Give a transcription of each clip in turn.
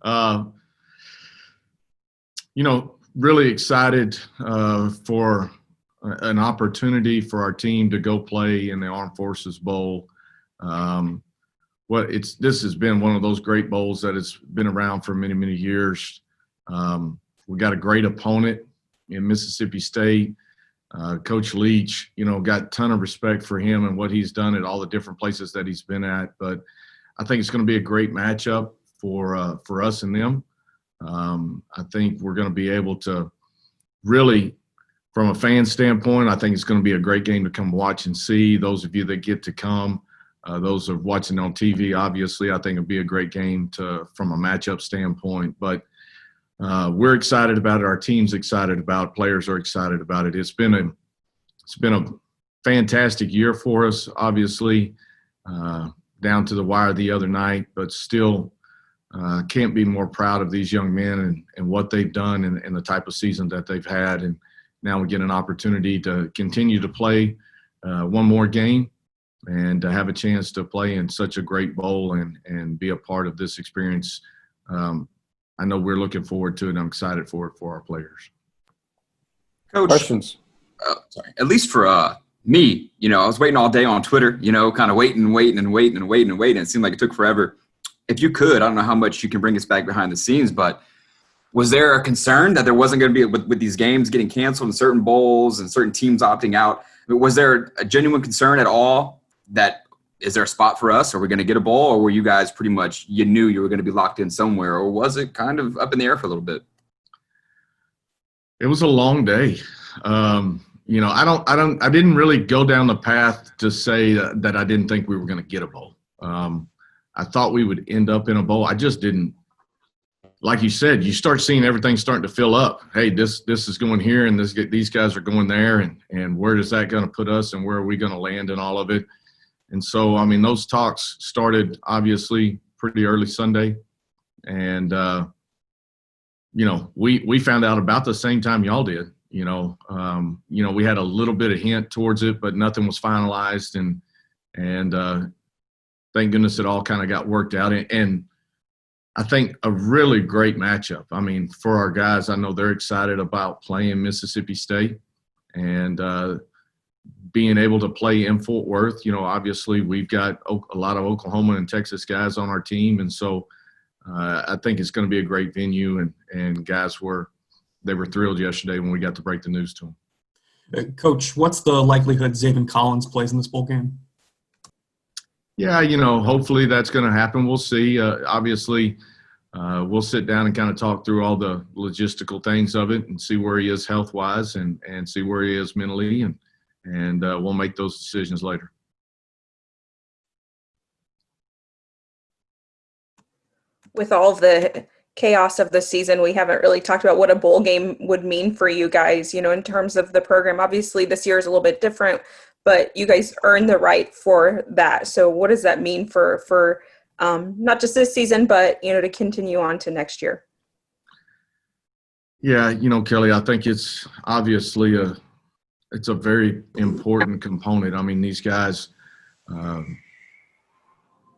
Uh, really excited for an opportunity for our team to go play in the Armed Forces Bowl. This has been one of those great bowls that has been around for many, many years. We got a great opponent in Mississippi State. Coach Leach, got a ton of respect for him and what he's done at all the different places that he's been at. But I think it's going to be a great matchup for us and them. I think we're going to be able to really, from a fan standpoint, I think it's going to be a great game to come watch and see. Those of you that get to come, those are watching on TV, obviously, I think it'll be a great game from a matchup standpoint. But we're excited about it. Our team's excited about it. Players are excited about it. It's been a fantastic year for us, obviously, down to the wire the other night, but still can't be more proud of these young men and what they've done and the type of season that they've had. And now we get an opportunity to continue to play one more game and to have a chance to play in such a great bowl and be a part of this experience. I know we're looking forward to it, and I'm excited for it for our players. Coach, questions? At least for me, I was waiting all day on Twitter, kind of waiting. It seemed like it took forever. If you could, I don't know how much you can bring us back behind the scenes, but was there a concern that there wasn't going to be with these games getting canceled in certain bowls and certain teams opting out? Was there a genuine concern at all that is there a spot for us? Are we going to get a bowl, or were you guys pretty much, you knew you were going to be locked in somewhere, or was it kind of up in the air for a little bit? It was a long day. I didn't really go down the path to say that I didn't think we were going to get a bowl. I thought we would end up in a bowl. I just didn't. Like you said, you start seeing everything starting to fill up. Hey, this is going here, and these guys are going there, and where is that going to put us, and where are we going to land in all of it? And so, those talks started obviously pretty early Sunday, and we found out about the same time y'all did. We had a little bit of hint towards it, but nothing was finalized, and thank goodness it all kind of got worked out. And I think a really great matchup. For our guys, I know they're excited about playing Mississippi State and being able to play in Fort Worth. Obviously we've got a lot of Oklahoma and Texas guys on our team. And so I think it's going to be a great venue, and guys were thrilled yesterday when we got to break the news to them. Coach, what's the likelihood Zaven Collins plays in this bowl game? Yeah, hopefully that's going to happen. We'll see. Obviously, we'll sit down and kind of talk through all the logistical things of it and see where he is health-wise and see where he is mentally, and we'll make those decisions later. With all of the chaos of the season, we haven't really talked about what a bowl game would mean for you guys, in terms of the program. Obviously, this year is a little bit different, but you guys earned the right for that. So what does that mean for not just this season, but, to continue on to next year? Yeah, Kelly, I think it's obviously it's a very important component. These guys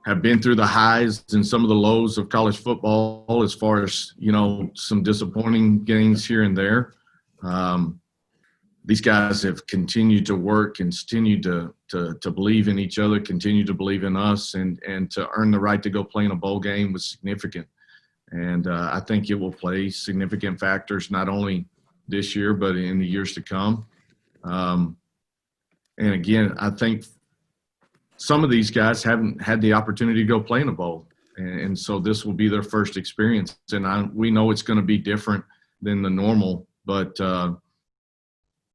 have been through the highs and some of the lows of college football as far as, some disappointing games here and there. These guys have continued to work and continued to believe in each other, continue to believe in us, and to earn the right to go play in a bowl game was significant. And I think it will play significant factors not only this year but in the years to come. And again, I think some of these guys haven't had the opportunity to go play in a bowl, and so this will be their first experience. And we know it's going to be different than the normal, but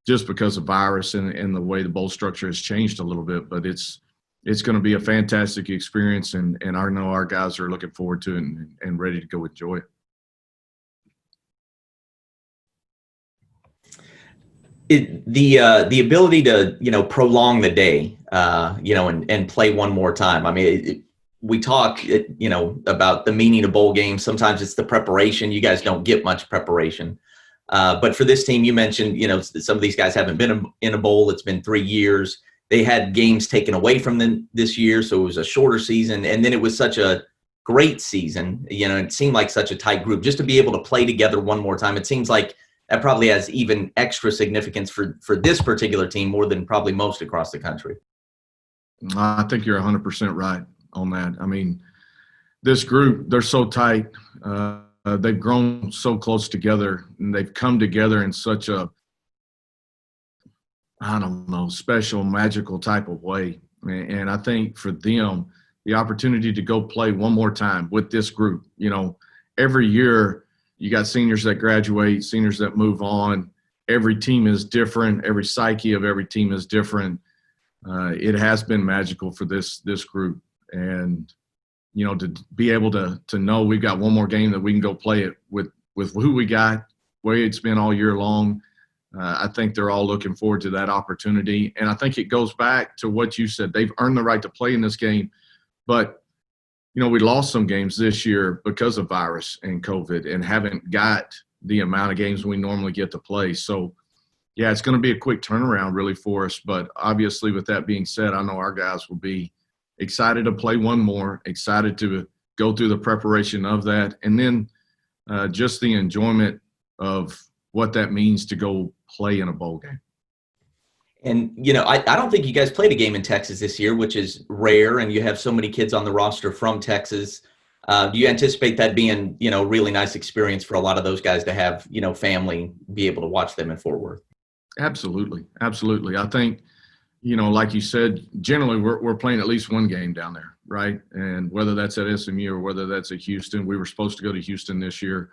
just because of virus and the way the bowl structure has changed a little bit. But it's going to be a fantastic experience, and I know our guys are looking forward to it and ready to go enjoy it. The ability to prolong the day and play one more time. We talk about the meaning of bowl games. Sometimes it's the preparation. You guys don't get much preparation, but for this team, you mentioned some of these guys haven't been in a bowl. It's been 3 years. They had games taken away from them this year, so it was a shorter season, and then it was such a great season. It seemed like such a tight group. Just to be able to play together one more time, it seems like that probably has even extra significance for this particular team more than probably most across the country. I think you're 100% right on that. I mean, this group, they're so tight. They've grown so close together, and they've come together in such a, I don't know, special, magical type of way. And I think for them, the opportunity to go play one more time with this group, every year you got seniors that graduate, seniors that move on. Every team is different. Every psyche of every team is different. It has been magical for this group. And, to be able to know we've got one more game that we can go play it with who we got, way it's been all year long. I think they're all looking forward to that opportunity. And I think it goes back to what you said. They've earned the right to play in this game. But, we lost some games this year because of virus and COVID and haven't got the amount of games we normally get to play. So, yeah, it's going to be a quick turnaround really for us. But obviously, with that being said, I know our guys will be excited to play one more, excited to go through the preparation of that, and then just the enjoyment of what that means to go play in a bowl game. And, I don't think you guys played a game in Texas this year, which is rare, and you have so many kids on the roster from Texas. Do you anticipate that being, a really nice experience for a lot of those guys to have, family be able to watch them in Fort Worth? Absolutely. Absolutely. I think, like you said, generally we're playing at least one game down there, right? And whether that's at SMU or whether that's at Houston, we were supposed to go to Houston this year.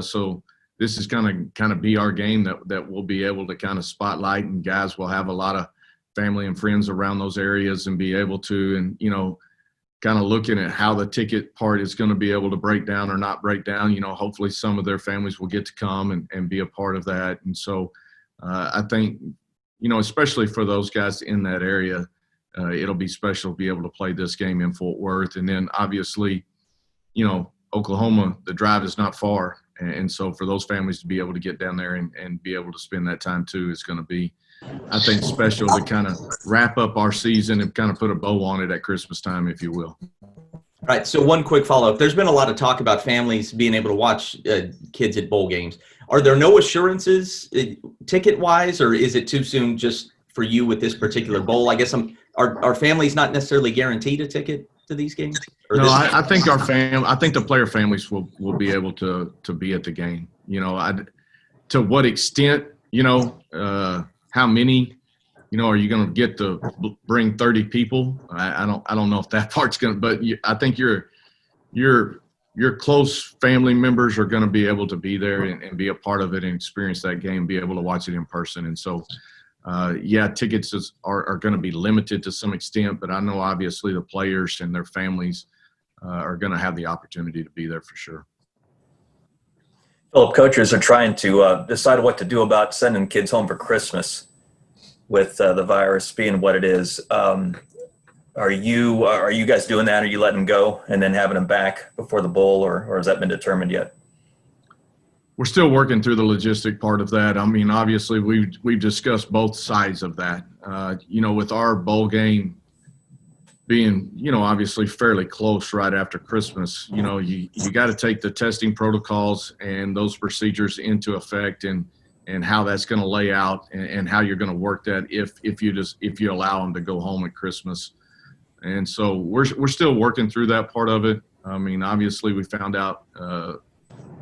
So this is kind of be our game that we'll be able to kind of spotlight, and guys will have a lot of family and friends around those areas and be able to, and, kind of looking at how the ticket part is going to be able to break down or not break down. Hopefully some of their families will get to come and be a part of that. And so I think, especially for those guys in that area, it'll be special to be able to play this game in Fort Worth. And then obviously, Oklahoma, the drive is not far. And so for those families to be able to get down there and be able to spend that time too is going to be, I think, special to kind of wrap up our season and kind of put a bow on it at Christmas time, if you will. All right. So one quick follow-up. There's been a lot of talk about families being able to watch kids at bowl games. Are there no assurances ticket-wise, or is it too soon just for you with this particular bowl? I guess are families not necessarily guaranteed a ticket to these games? No, I think I think the player families will be able to be at the game. To what extent, how many, are you going to get to bring 30 people? I don't know if that part's going to, but I think your close family members are going to be able to be there and be a part of it and experience that game, be able to watch it in person. And so, tickets are going to be limited to some extent, but I know obviously the players and their families are going to have the opportunity to be there for sure. Philip, coaches are trying to decide what to do about sending kids home for Christmas with the virus being what it is. Are you guys doing that? Are you letting them go and then having them back before the bowl, or has that been determined yet? We're still working through the logistic part of that. I mean, obviously we've discussed both sides of that. With our bowl game being, obviously fairly close right after Christmas, you got to take the testing protocols and those procedures into effect and how that's going to lay out and how you're going to work that if you allow them to go home at Christmas. And so we're still working through that part of it. I mean, obviously we found out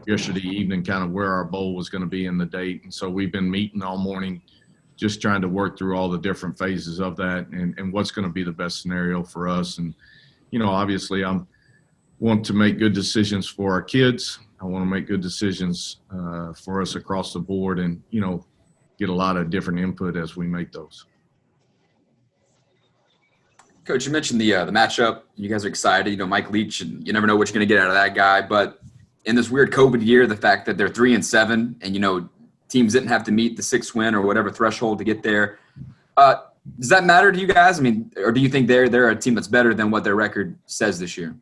yesterday evening kind of where our bowl was going to be in the date. And so we've been meeting all morning, just trying to work through all the different phases of that and what's going to be the best scenario for us. And, obviously I want to make good decisions for our kids. I want to make good decisions for us across the board and, get a lot of different input as we make those. Coach, you mentioned the matchup. You guys are excited. Mike Leach, and you never know what you're going to get out of that guy. But in this weird COVID year, the fact that they're 3-7 and, teams didn't have to meet the 6 win or whatever threshold to get there. Does that matter to you guys? I mean, or do you think they're a team that's better than what their record says this year?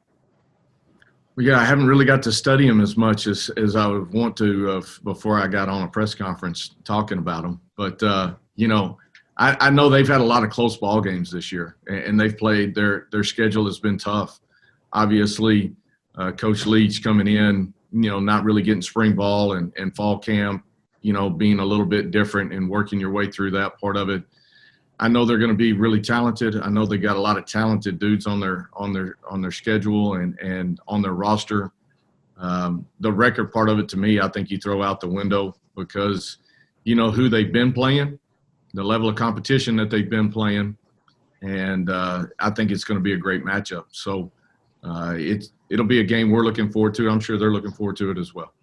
Well, yeah, I haven't really got to study them as much as I would want to before I got on a press conference talking about them. But, I know they've had a lot of close ball games this year, and they've played their schedule has been tough. Obviously, Coach Leach coming in, not really getting spring ball and fall camp, being a little bit different and working your way through that part of it. I know they're going to be really talented. I know they got a lot of talented dudes on their schedule and on their roster. The record part of it, to me, I think you throw out the window because you know who they've been playing, the level of competition that they've been playing, and I think it's going to be a great matchup. So it'll be a game we're looking forward to. I'm sure they're looking forward to it as well.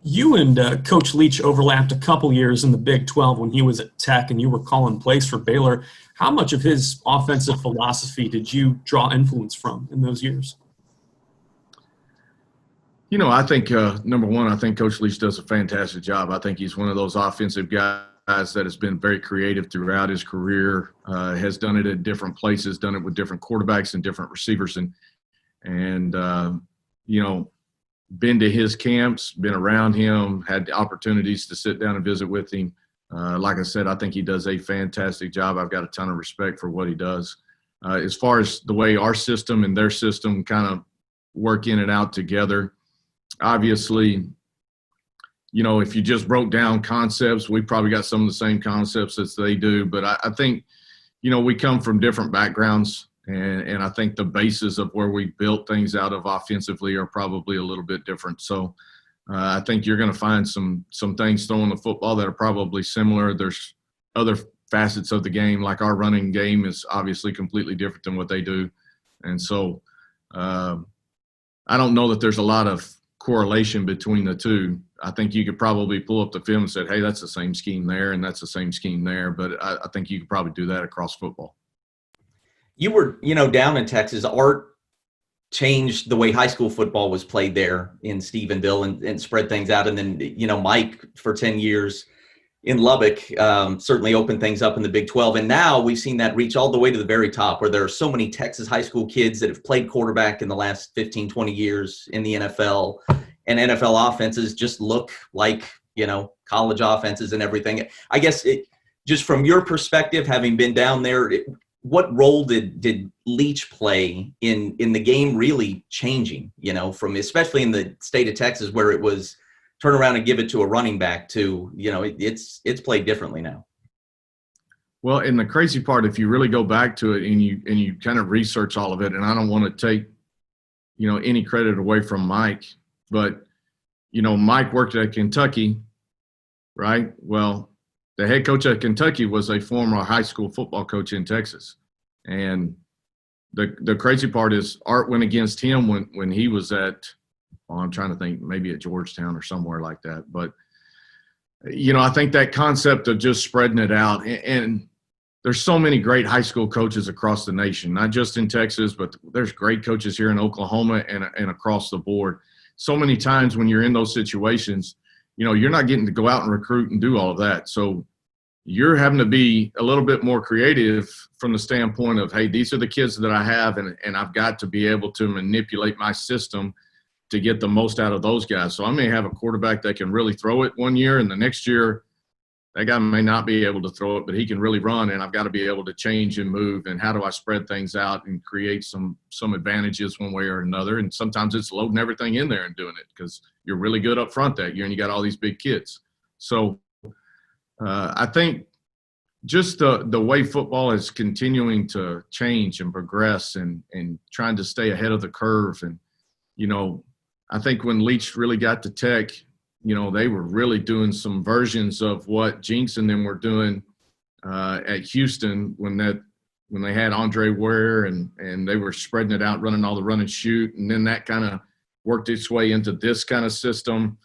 You and Coach Leach overlapped a couple years in the Big 12 when he was at Tech and you were calling plays for Baylor. How much of his offensive philosophy did you draw influence from in those years? I think, number one, I think Coach Leach does a fantastic job. I think he's one of those offensive guys that has been very creative throughout his career, has done it at different places, done it with different quarterbacks and different receivers, and been to his camps, been around him, had the opportunities to sit down and visit with him. Like I said, I think he does a fantastic job. I've got a ton of respect for what he does. As far as the way our system and their system kind of work in and out together, obviously, if you just broke down concepts, we probably got some of the same concepts as they do. But I think, we come from different backgrounds. And I think the basis of where we built things out of offensively are probably a little bit different. So I think you're going to find some things throwing the football that are probably similar. There's other facets of the game, like our running game is obviously completely different than what they do. And so I don't know that there's a lot of correlation between the two. I think you could probably pull up the film and say, hey, that's the same scheme there and that's the same scheme there. But I think you could probably do that across football. You were, down in Texas. Art changed the way high school football was played there in Stephenville and spread things out. And then, Mike, for 10 years in Lubbock, certainly opened things up in the Big 12. And now we've seen that reach all the way to the very top, where there are so many Texas high school kids that have played quarterback in the last 15, 20 years in the NFL. And NFL offenses just look like, college offenses and everything. I guess just from your perspective, having been down there, what role did Leach play in the game really changing, from especially in the state of Texas where it was turn around and give it to a running back to, it's played differently now? Well, and the crazy part, if you really go back to it and you kind of research all of it, and I don't want to take, any credit away from Mike, but, Mike worked at Kentucky, right? Well, the head coach at Kentucky was a former high school football coach in Texas. And the crazy part is Art went against him when he was at, I'm trying to think, maybe at Georgetown or somewhere like that. But, I think that concept of just spreading it out, and there's so many great high school coaches across the nation, not just in Texas, but there's great coaches here in Oklahoma and across the board. So many times when you're in those situations, you're not getting to go out and recruit and do all of that. So you're having to be a little bit more creative from the standpoint of, hey, these are the kids that I have, and I've got to be able to manipulate my system to get the most out of those guys. So I may have a quarterback that can really throw it one year, and the next year that guy may not be able to throw it, but he can really run, and I've got to be able to change and move. And how do I spread things out and create some advantages one way or another? And sometimes it's loading everything in there and doing it because you're really good up front that year and you got all these big kids. So I think just the way football is continuing to change and progress and trying to stay ahead of the curve. And, I think when Leach really got to Tech, they were really doing some versions of what Jinx and them were doing at Houston when they had Andre Ware and they were spreading it out, running all the run and shoot. And then that kind of worked its way into this kind of system.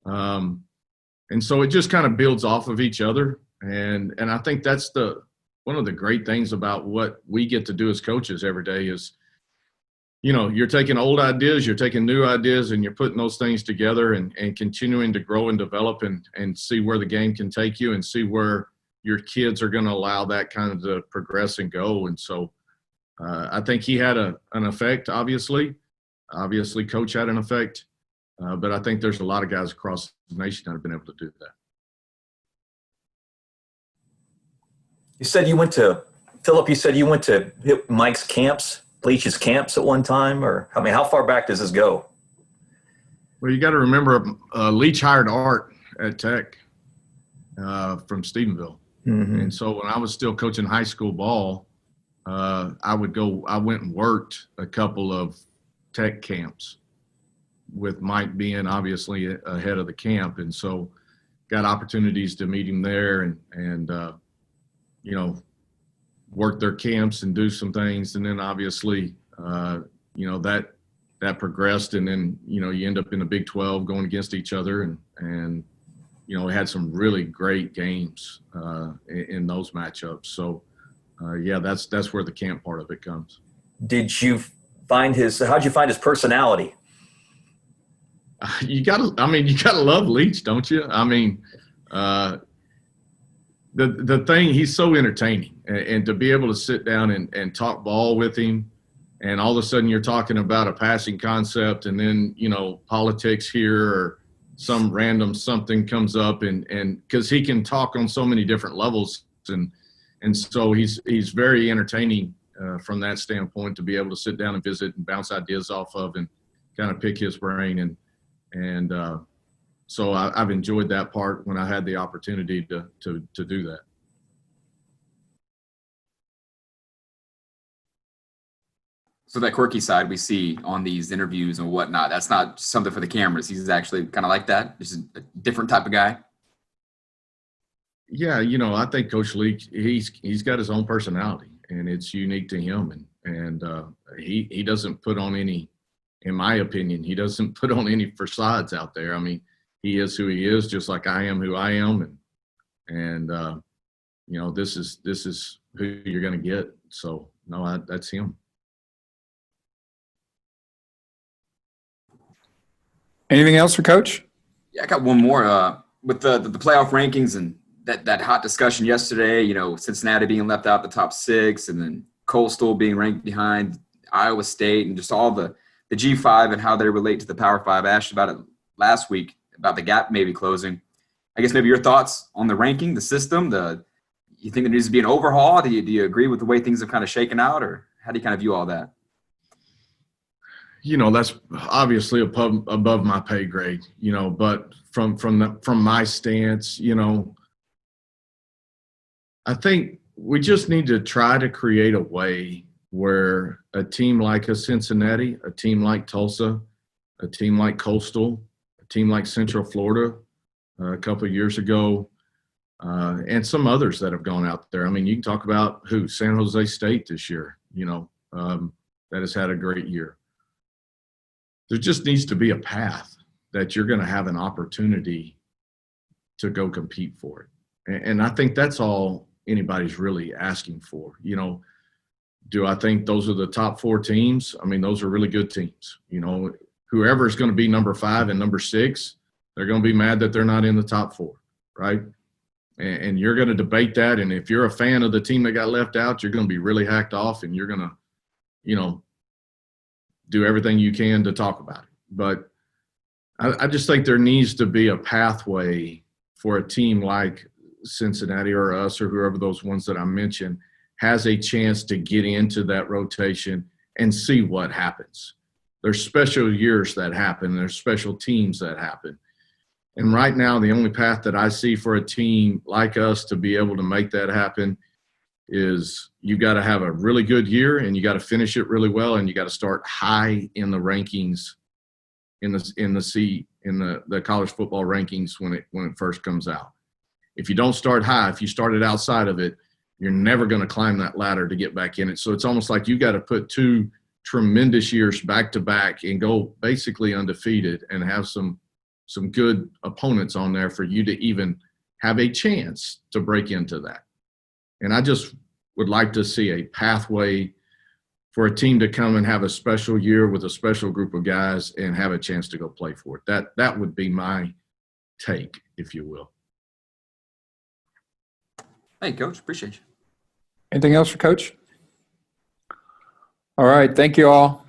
And so it just kind of builds off of each other. And I think that's one of the great things about what we get to do as coaches every day is, you're taking old ideas, you're taking new ideas, and you're putting those things together and continuing to grow and develop and see where the game can take you and see where your kids are going to allow that kind of to progress and go. And so I think he had an effect, obviously. Obviously, Coach had an effect. But I think there's a lot of guys across the nation that have been able to do that. Philip, you said you went to Mike's camps Leach's camps at one time, or I mean, how far back does this go? Well, you got to remember, Leach hired Art at Tech from Stephenville. Mm-hmm. And so when I was still coaching high school ball, I went and worked a couple of Tech camps with Mike being obviously ahead of the camp. And so got opportunities to meet him there and you know, work their camps and do some things. And then obviously, you know, that progressed, and then, you know, you end up in the Big 12 going against each other, and you know, we had some really great games in those matchups. So yeah, that's where the camp part of it comes. How'd you find his personality? You gotta love Leach, don't you? I mean, the thing, he's so entertaining, and to be able to sit down and talk ball with him, and all of a sudden you're talking about a passing concept, and then, you know, politics here, or some random something comes up, and because he can talk on so many different levels, and so he's very entertaining from that standpoint, to be able to sit down and visit and bounce ideas off of and kind of pick his brain, and so I've enjoyed that part when I had the opportunity to do that. So that quirky side we see on these interviews and whatnot, that's not something for the cameras. He's actually kind of like that. Just a different type of guy. Yeah, you know, I think Coach Leach, he's got his own personality, and it's unique to him, and he doesn't put on any, in my opinion, he doesn't put on any facades out there. I mean, he is who he is, just like I am who I am, and you know, this is who you're going to get. So no, that's him. Anything else for Coach? Yeah, I got one more with the playoff rankings and that hot discussion yesterday. You know, Cincinnati being left out the top 6, and then Coastal being ranked behind Iowa State, and just all the G5 and how they relate to the Power 5. I asked about it last week, about the gap maybe closing. I guess maybe your thoughts on the ranking, the system. You think there needs to be an overhaul? Do you agree with the way things have kind of shaken out, or how do you kind of view all that? You know, that's obviously above my pay grade, you know, but from my stance, you know, I think we just need to try to create a way where a team like a Cincinnati, a team like Tulsa, a team like Coastal, a team like Central Florida a couple of years ago, and some others that have gone out there. I mean, you can talk about San Jose State this year, you know, that has had a great year. There just needs to be a path that you're going to have an opportunity to go compete for it. And I think that's all anybody's really asking for. You know, do I think those are the top 4 teams? I mean, those are really good teams. You know, whoever is going to be number 5 and number 6, they're going to be mad that they're not in the top 4, right? And you're going to debate that. And if you're a fan of the team that got left out, you're going to be really hacked off, and you're going to, you know, do everything you can to talk about it. But I just think there needs to be a pathway for a team like Cincinnati or us or whoever those ones that I mentioned has a chance to get into that rotation and see what happens. There's special years that happen. There's special teams that happen. And right now, the only path that I see for a team like us to be able to make that happen is you got to have a really good year, and you got to finish it really well, and you got to start high in the rankings, in the college football rankings when it first comes out. If you don't start high, if you started outside of it, you're never going to climb that ladder to get back in it. So it's almost like you got to put 2 tremendous years back to back and go basically undefeated, and have some good opponents on there for you to even have a chance to break into that. And I just would like to see a pathway for a team to come and have a special year with a special group of guys and have a chance to go play for it. That would be my take, if you will. Hey, Coach. Appreciate you. Anything else for Coach? All right. Thank you all.